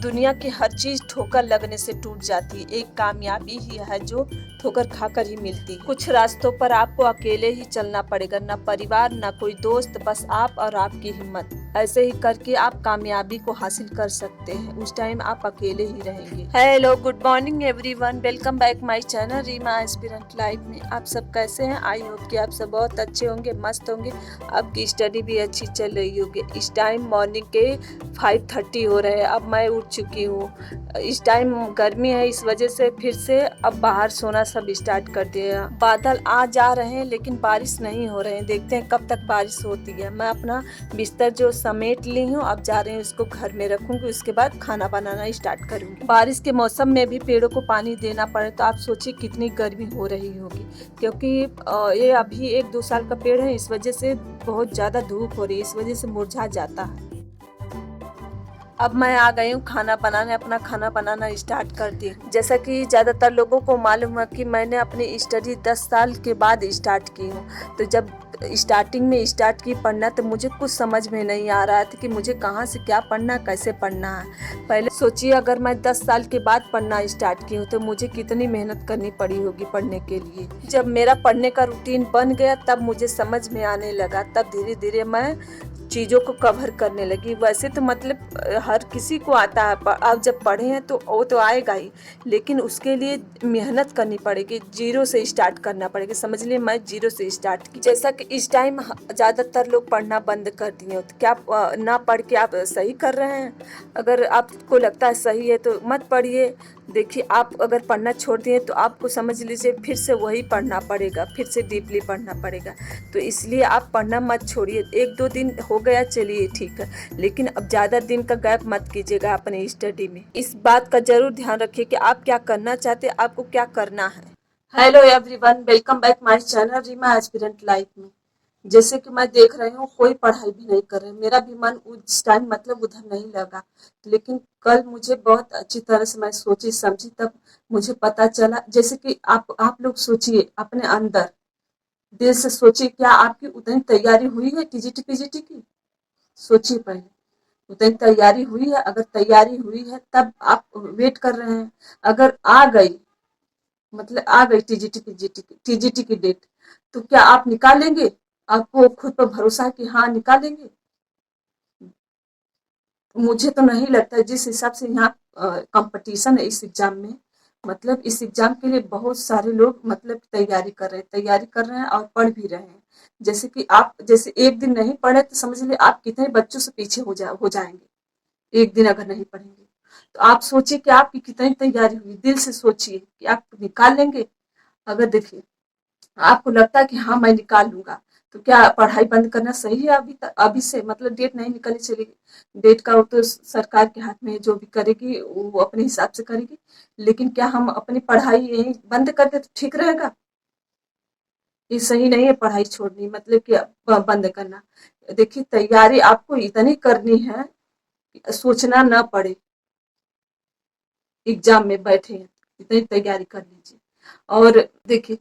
दुनिया की हर चीज ठोकर लगने से टूट जाती है। एक कामयाबी ही है जो ठोकर खाकर ही मिलती है। कुछ रास्तों पर आपको अकेले ही चलना पड़ेगा, ना परिवार ना कोई दोस्त, बस आप और आपकी हिम्मत। ऐसे ही करके आप कामयाबी को हासिल कर सकते हैं। उस टाइम आप अकेले ही रहेंगे। Hello, good morning everyone, welcome back my channel Reema aspirant life में। आप सब कैसे हैं? आई होप कि आप सब बहुत अच्छे होंगे, मस्त होंगे। आपकी स्टडी भी अच्छी चल रही होगी। इस टाइम मॉर्निंग के 5:30 हो रहे हैं। अब मैं उठ चुकी हूँ। इस टाइम गर्मी है, इस वजह से फिर से अब बाहर सोना सब स्टार्ट कर दिया। बादल आ जा रहे हैं लेकिन बारिश नहीं हो रहे हैं। देखते हैं कब तक बारिश होती है। मैं अपना बिस्तर जो समेट ली हूँ, अब जा रही हूँ इसको घर में रखूंगी। उसके बाद खाना बनाना स्टार्ट करूंगी। बारिश के मौसम में भी पेड़ों को पानी देना पड़े तो आप सोचिए कितनी गर्मी हो रही होगी, क्योंकि ये अभी 1-2 साल का पेड़ है। इस वजह से बहुत ज्यादा धूप हो रही है, इस वजह से मुरझा जाता है। अब मैं आ गई हूँ खाना बनाने। अपना खाना बनाना स्टार्ट कर दी। जैसा कि ज़्यादातर लोगों को मालूम है कि मैंने अपनी स्टडी 10 साल के बाद स्टार्ट की हूँ। तो जब स्टार्टिंग में स्टार्ट की पढ़ना तो मुझे कुछ समझ में नहीं आ रहा था कि मुझे कहाँ से क्या पढ़ना, कैसे पढ़ना है। पहले सोचिए, अगर मैं 10 साल के बाद पढ़ना स्टार्ट की हूँ तो मुझे कितनी मेहनत करनी पड़ी होगी पढ़ने के लिए। जब मेरा पढ़ने का रूटीन बन गया तब मुझे समझ में आने लगा। तब धीरे धीरे मैं चीज़ों को कवर करने लगी। वैसे तो मतलब हर किसी को आता है, आप जब पढ़े हैं तो वो तो आएगा ही, लेकिन उसके लिए मेहनत करनी पड़ेगी, जीरो से स्टार्ट करना पड़ेगा। समझ लिए, मैं जीरो से स्टार्ट की। जैसा कि इस टाइम ज़्यादातर लोग पढ़ना बंद कर दिए, तो क्या ना पढ़ के आप सही कर रहे हैं? अगर आपको लगता है सही है तो मत पढ़िए। देखिए, आप अगर पढ़ना छोड़ दिए तो आपको समझ लीजिए फिर से वही पढ़ना पड़ेगा, फिर से डीपली पढ़ना पड़ेगा। तो इसलिए आप पढ़ना मत छोड़िए। 1-2 दिन हो गया चलिए ठीक है, लेकिन अब ज़्यादा दिन का गैप मत कीजिएगा अपने स्टडी में। इस बात का जरूर ध्यान रखिए कि आप क्या करना चाहते हैं, आपको क्या करना है। Hello everyone, welcome back my channel Reema aspirant life में। जैसे कि मैं देख रही हूँ कोई पढ़ाई भी नहीं कर रहे। मेरा भी मन उस टाइम मतलब उधर नहीं लगा, लेकिन कल मुझे बहुत अच्छी तरह से मैं सोची समझी, तब मुझे पता चला। जैसे कि आप लोग सोचिए अपने अंदर, दिल से सोचिए, क्या आपकी उतनी तैयारी हुई है टीजीटी पीजीटी की? सोचिए पहले, उतनी तैयारी हुई है? अगर तैयारी हुई है तब आप वेट कर रहे हैं। अगर आ गई, मतलब आ गई टीजीटी की डेट, तो क्या आप निकालेंगे? आपको खुद पर भरोसा है कि हाँ निकालेंगे? मुझे तो नहीं लगता। जिस हिसाब से यहाँ कंपटीशन है इस एग्जाम में, मतलब इस एग्जाम के लिए बहुत सारे लोग मतलब तैयारी कर रहे हैं और पढ़ भी रहे हैं। जैसे कि आप जैसे एक दिन नहीं पढ़े तो समझ लीजिए आप कितने बच्चों से पीछे हो जाएंगे एक दिन अगर नहीं पढ़ेंगे। तो आप सोचिए कि आपकी कितनी तैयारी हुई। दिल से सोचिए कि आप निकाल लेंगे। अगर देखिए आपको लगता है कि हाँ मैं निकाल लूंगा, तो क्या पढ़ाई बंद करना सही है? अभी से मतलब डेट नहीं निकली चलेगी। डेट का वो तो सरकार के हाथ में है, जो भी करेगी वो अपने हिसाब से करेगी। लेकिन क्या हम अपनी पढ़ाई यही बंद कर दे तो ठीक रहेगा? ये सही नहीं है पढ़ाई छोड़नी, मतलब कि बंद करना। देखिए, तैयारी आपको इतनी करनी है कि सोचना ना पड़े। एग्जाम में बैठे हैं, इतनी तैयारी कर लीजिए। और देखिए,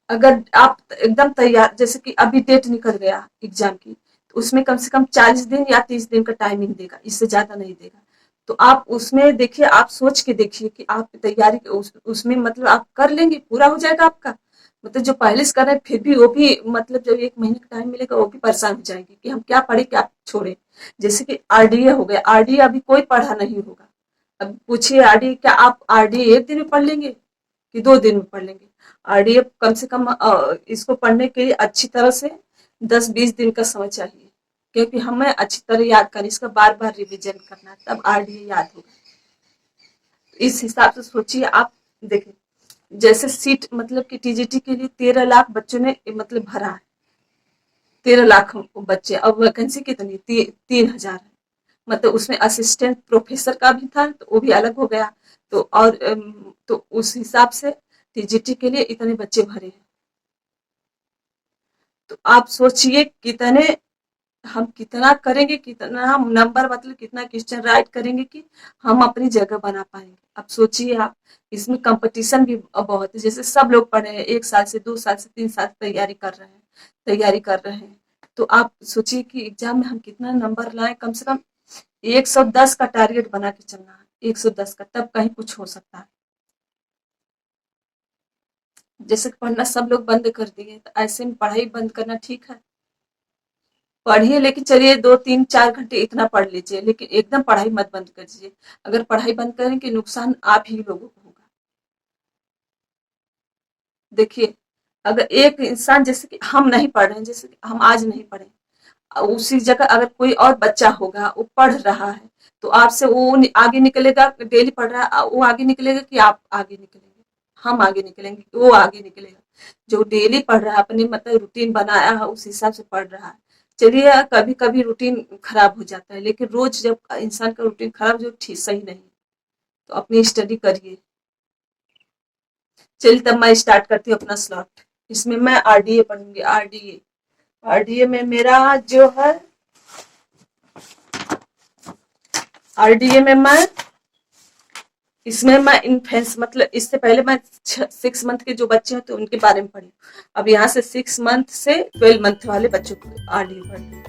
अगर आप एकदम तैयार, जैसे कि अभी डेट निकल गया एग्जाम की, तो उसमें कम से कम 40 दिन या 30 दिन का टाइमिंग देगा, इससे ज्यादा नहीं देगा। तो आप उसमें देखिए, आप सोच के देखिए कि आप तैयारी उसमें मतलब आप कर लेंगे, पूरा हो जाएगा आपका। मतलब जो पहले से कर रहे हैं फिर भी वो भी मतलब जब 1 महीने का टाइम मिलेगा वो भी परेशान हो जाएंगे कि हम क्या पढ़े क्या छोड़े। जैसे कि आरडीए हो गया, आरडीए अभी कोई पढ़ा नहीं होगा। अब पूछिए आरडीए, क्या आप आरडीए एक दिन में पढ़ लेंगे कि 2 दिन में पढ़ लेंगे? आरडीएफ कम से कम इसको पढ़ने के लिए अच्छी तरह से 10-20 दिन का समय चाहिए, क्योंकि हमें अच्छी तरह याद करना, इसका बार बार रिवीजन करना, तब आरडीए याद होगा। इस हिसाब से सोचिए आप। देखिए, जैसे सीट मतलब कि टीजीटी के लिए 13 लाख बच्चों ने मतलब भरा है। 13 लाख बच्चे, अब वैकेंसी कितनी? 3,000 है। मतलब उसमें असिस्टेंट प्रोफेसर का भी था तो वो भी अलग हो गया। तो और तो उस हिसाब से टीजीटी के लिए इतने बच्चे भरे हैं। तो आप सोचिए कितने, हम कितना करेंगे, कितना हम नंबर मतलब कितना क्वेश्चन राइट करेंगे कि हम अपनी जगह बना पाएंगे। अब सोचिए आप, इसमें कंपटीशन भी बहुत है। जैसे सब लोग पढ़े हैं, 1 साल से 2 साल से 3 साल तैयारी कर रहे हैं। तो आप सोचिए कि एग्जाम में हम कितना नंबर लाए। कम से कम 110 का टारगेट बना के चलना है। 110 का, तब कहीं कुछ हो सकता है। जैसे कि पढ़ना सब लोग बंद कर दिए, तो ऐसे में पढ़ाई बंद करना ठीक है? पढ़िए, लेकिन चलिए 2 3 4 घंटे इतना पढ़ लीजिए, लेकिन एकदम पढ़ाई मत बंद कर दीजिए। अगर पढ़ाई बंद करेंगे, नुकसान आप ही लोगों को होगा। देखिए, अगर एक इंसान, जैसे कि हम नहीं पढ़ रहे हैं, जैसे कि हम आज नहीं पढ़े, उसी जगह अगर कोई और बच्चा होगा, वो पढ़ रहा है, तो आपसे वो आगे निकलेगा, डेली पढ़ रहा है, वो आगे निकलेगा कि आप आगे निकलेंगे? हम आगे निकलेंगे कि वो आगे निकलेगा? जो डेली पढ़ रहा है, अपने मतलब रूटीन बनाया है, उस हिसाब से पढ़ रहा है। चलिए, कभी कभी रूटीन खराब हो जाता है, लेकिन रोज जब इंसान का रूटीन खराब, जो ठीक सही नहीं है, तो अपनी स्टडी करिए। चलिए, तब मैं स्टार्ट करती हूँ अपना स्लॉट। इसमें मैं आरडीए पढ़ूंगी। आरडीए, आरडीए में मेरा जो है, आरडीए में मैं, इसमें मैं इन्फेंस, मतलब इससे पहले मैं 6 मंथ के जो बच्चे हैं तो उनके बारे में पढ़ी। अब यहाँ से 6 मंथ से 12 मंथ वाले बच्चों को आरडीए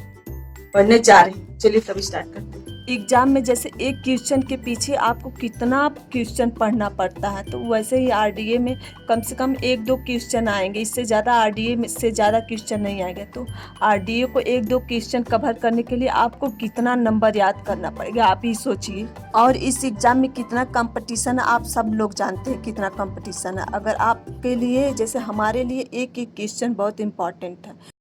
पढ़ने जा रही हूँ। चलिए, तब स्टार्ट करते हैं। एग्जाम में जैसे एक क्वेश्चन के पीछे आपको कितना क्वेश्चन पढ़ना पड़ता है, तो वैसे ही आरडीए में कम से कम 1 2 क्वेश्चन आएंगे, इससे ज़्यादा आरडीए में से ज़्यादा क्वेश्चन नहीं आएंगे। तो आरडीए को 1 2 क्वेश्चन कवर करने के लिए आपको कितना नंबर याद करना पड़ेगा, आप ही सोचिए। और इस एग्ज़ाम में कितना कंपटीशन है, आप सब लोग जानते हैं कितना कंपटीशन है। अगर आपके लिए, जैसे हमारे लिए, एक एक क्वेश्चन बहुत इम्पॉर्टेंट है।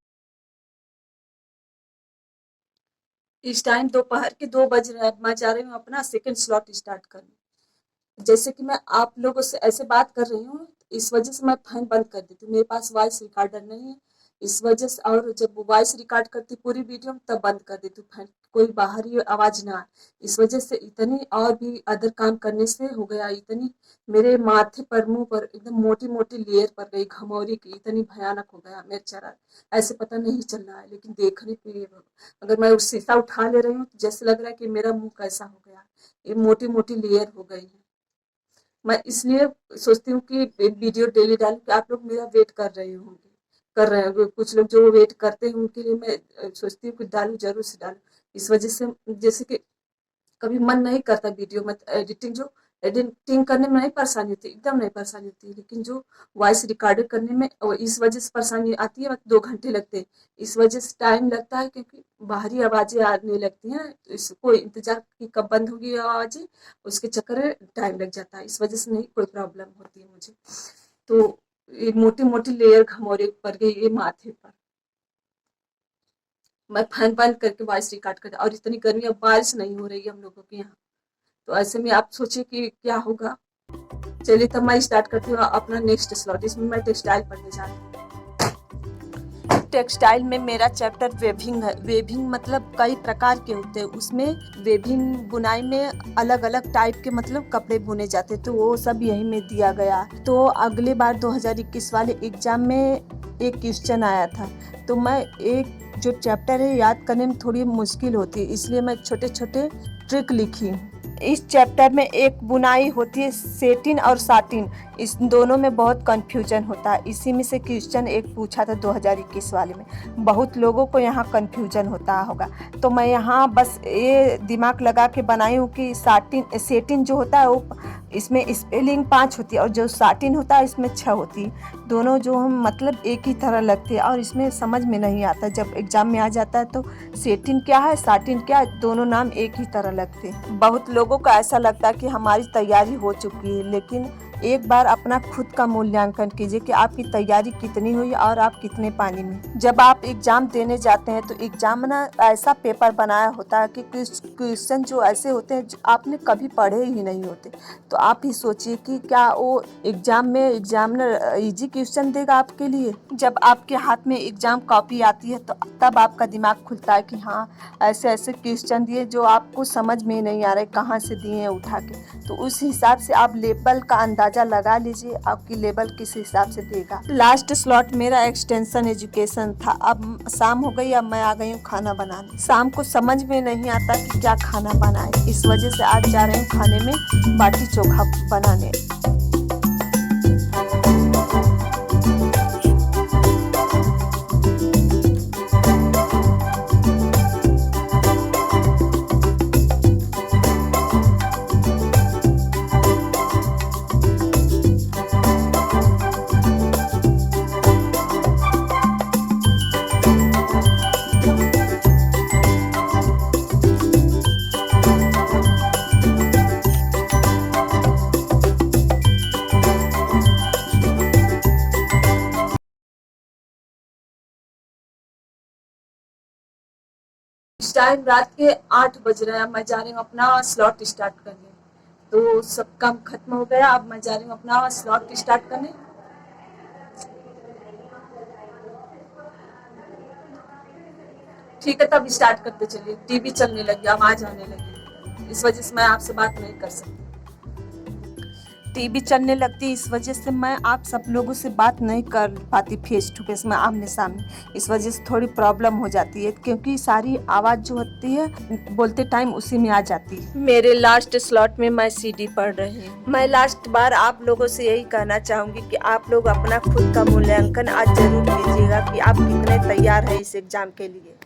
इस टाइम दोपहर के 2 बज रहे हैं, मैं जा रही हूँ अपना सेकंड स्लॉट स्टार्ट करने। जैसे कि मैं आप लोगों से ऐसे बात कर रही हूँ, इस वजह से मैं फैन बंद कर देती हूँ, मेरे पास वॉइस रिकॉर्डर नहीं है, इस वजह से। और जब वॉइस रिकॉर्ड करती पूरी वीडियो में, तब बंद कर देती हूँ फैन, कोई बाहरी आवाज ना आए। इस वजह से इतनी, और भी अदर काम करने से हो गया, इतनी मेरे माथे पर, मुंह पर एकदम मोटी मोटी लेयर पड़ गई, घमौरी की, इतनी भयानक हो गया मेरा चेहरा। ऐसे पता नहीं चल रहा है, लेकिन देखने पे अगर मैं उस शीशा उठा ले रही हूँ, तो जैसे लग रहा है कि मेरा मुंह कैसा हो गया, ये मोटी मोटी लेयर हो गई है। मैं इसलिए सोचती हूँ कि वीडियो डेली डालूं, कि आप लोग मेरा वेट कर रहे होंगे, कर रहे होंगे, कुछ लोग जो वेट करते हैं, उनके लिए मैं सोचती हूँ कि डालूं, जरूर से डालूं। इस वजह से, जैसे कि कभी मन नहीं करता वीडियो में एडिटिंग करने में नहीं परेशानी होती, एकदम नहीं परेशानी होती, लेकिन जो वॉइस रिकॉर्ड करने में, और इस वजह से परेशानी आती है, 2 घंटे लगते हैं। इस वजह से टाइम लगता है, क्योंकि बाहरी आवाजें आने लगती हैं, तो इसको इंतजार की कब बंद होगी आवाजें, उसके चक्कर में टाइम लग जाता है। इस वजह से नहीं कोई प्रॉब्लम होती है मुझे। तो ये मोटी मोटी लेयर घमौरे पड़ गई ये माथे पर। मैं फैन बंद करके वॉइस रिकॉर्ड कर, और इतनी गर्मी, अब बारिश नहीं हो रही है हम लोगों के यहाँ, तो ऐसे में आप सोचिए कि क्या होगा। चलिए, तब मैं स्टार्ट करती हूँ अपना नेक्स्ट स्लॉट। इसमें मैं टेक्सटाइल पढ़ने जा रही हूँ। टेक्सटाइल में मेरा चैप्टर वेविंग है। वेविंग मतलब कई प्रकार के होते हैं, उसमें वेविंग बुनाई में अलग अलग टाइप के मतलब कपड़े बुने जाते हैं, तो वो सब यही में दिया गया। तो अगले बार 2021 वाले एग्जाम में एक क्वेश्चन आया था, तो मैं एक जो चैप्टर है याद करने में थोड़ी मुश्किल होती है, इसलिए मैं छोटे छोटे ट्रिक लिखी। इस चैप्टर में एक बुनाई होती है सेटिन और साटिन, इस दोनों में बहुत कंफ्यूजन होता है। इसी में से क्वेश्चन एक पूछा था 2021 वाले में, बहुत लोगों को यहाँ कंफ्यूजन होता होगा, तो मैं यहाँ बस ये दिमाग लगा के बनाई हूँ कि सेटिन जो होता है वो, इसमें स्पेलिंग 5 होती है, और जो साटिन होता है इसमें 6 होती है। दोनों जो हम मतलब एक ही तरह लगते हैं, और इसमें समझ में नहीं आता, जब एग्जाम में आ जाता है तो सेटिन क्या है, साटिन क्या है, दोनों नाम एक ही तरह लगते हैं। बहुत लोगों को ऐसा लगता है कि हमारी तैयारी हो चुकी है, लेकिन एक बार अपना खुद का मूल्यांकन कीजिए कि आपकी तैयारी कितनी हुई और आप कितने पानी में। जब आप एग्जाम देने जाते हैं तो एग्जाम ना ऐसा पेपर बनाया होता है कि क्वेश्चन जो ऐसे होते हैं जो आपने कभी पढ़े ही नहीं होते, तो आप ही सोचिए कि क्या वो एग्जाम में एग्जामिनर इजी क्वेश्चन देगा आपके लिए। जब आपके हाथ में एग्जाम कॉपी आती है, तो तब आपका दिमाग खुलता है कि हाँ, ऐसे ऐसे क्वेश्चन दिए जो आपको समझ में नहीं आ रहे, कहाँ से दिए हैं उठा के, तो उस हिसाब से आप लेवल का अंदाजा लगा लीजिए, आपकी लेवल किस हिसाब से देगा। लास्ट स्लॉट मेरा एक्सटेंशन एजुकेशन था। अब शाम हो गई, अब मैं आ गई हूँ खाना बनाने। शाम को समझ में नहीं आता कि क्या खाना बनाए, इस वजह से आज जा रहे हैं खाने में बाटी चोखा बनाने। टाइम रात के 8 बज रहे हैं, मैं जा रही हूँ अपना स्लॉट स्टार्ट करने। तो सब काम खत्म हो गया, अब मैं जा रही हूँ अपना स्लॉट स्टार्ट करने। ठीक है, तब स्टार्ट करते चलिए। टीवी चलने लगी, आवाज आने लगी, इस वजह से मैं आपसे बात नहीं कर सकती। टीवी चलने लगती, इस वजह से मैं आप सब लोगों से बात नहीं कर पाती फेस टू फेस में, आमने सामने। इस वजह से थोड़ी प्रॉब्लम हो जाती है, क्योंकि सारी आवाज़ जो होती है बोलते टाइम उसी में आ जाती है। मेरे लास्ट स्लॉट में मैं सीडी पढ़ रही हूँ। मैं लास्ट बार आप लोगों से यही कहना चाहूँगी कि आप लोग अपना खुद का मूल्यांकन आज जरूर कीजिएगा कि आप कितने तैयार हैं इस एग्ज़ाम के लिए।